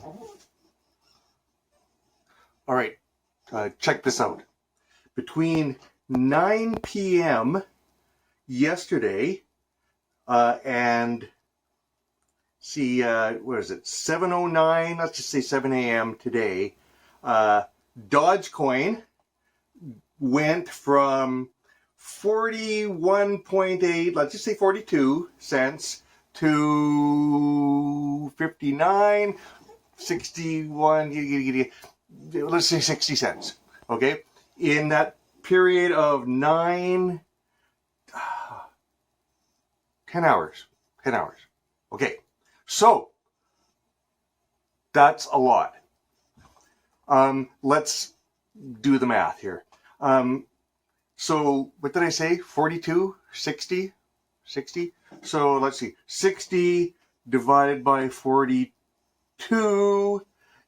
All right, check this out. Between 9 p.m. yesterday and what is it, 7:09, let's just say 7 a.m. today, Dogecoin went from 41.8, let's just say 42 cents to 59, 61, let's say 60 cents, okay? In that period of 10 hours, okay? So, that's a lot. Let's do the math here. So, what did I say? 42, 60, 60? So, let's see. 60 divided by 42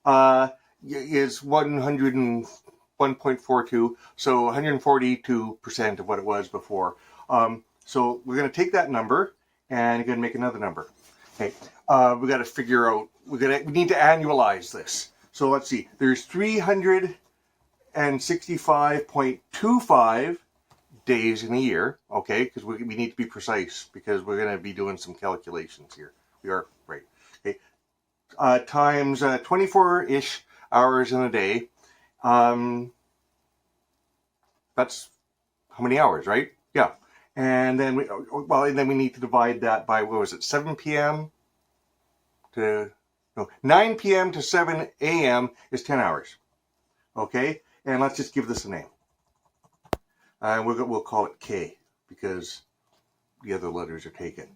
is 101.42. So, 142% of what it was before. So, we're going to take that number and we're going to make another number. Okay. We got to figure out, we need to annualize this. So, let's see. There's 365.25 days in a year, okay, because we need to be precise because we're going to be doing some calculations here. We are, right, okay, times 24-ish hours in a day. That's how many hours, right? Yeah. And then we need to divide that by, what was it, 7 p.m. to, no, 9 p.m. to 7 a.m. is 10 hours, okay? And let's just give this a name. We'll call it K because the other letters are taken.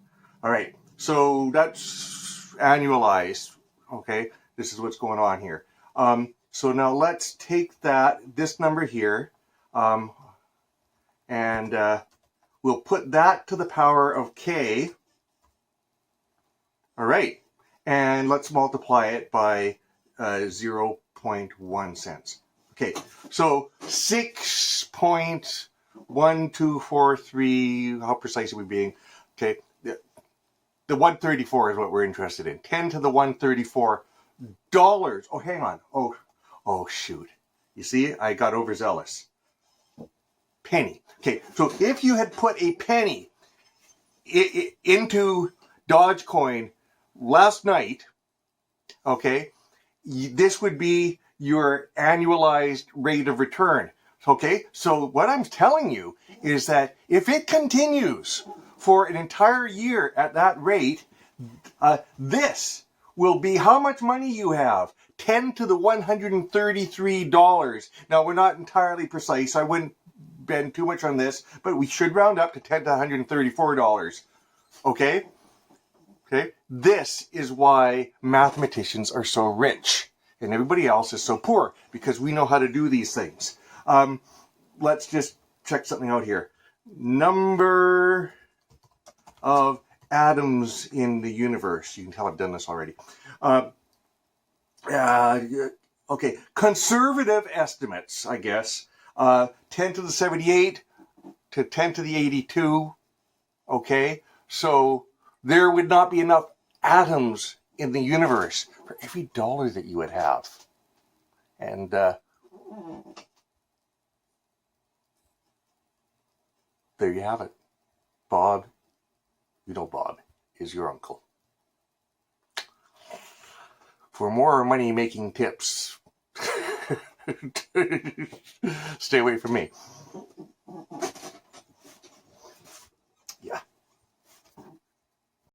All right, so that's annualized. Okay, this is what's going on here. So now let's take this number here, and we'll put that to the power of K. All right, and let's multiply it by 0.1 cents. Okay, so 6.1243, how precise are we being? Okay, the 134 is what we're interested in. 10 to the 134 dollars. Oh, hang on. Oh, shoot. You see, I got overzealous. Penny. Okay, so if you had put a penny into Dogecoin last night, okay, this would be your annualized rate of return. Okay, so what I'm telling you is that if it continues for an entire year at that rate, this will be how much money you have. 10 to the $133. Now, we're not entirely precise. I wouldn't bend too much on this, but we should round up to 10 to $134. Okay? Okay? This is why mathematicians are so rich and everybody else is so poor, because we know how to do these things. Let's just check something out here. Number of atoms in the universe. You can tell I've done this already. Okay, conservative estimates, I guess. 10 to the 78 to 10 to the 82. Okay, so there would not be enough atoms in the universe for every dollar that you would have. And there you have it. Bob, you know Bob is your uncle. For more money-making tips, stay away from me.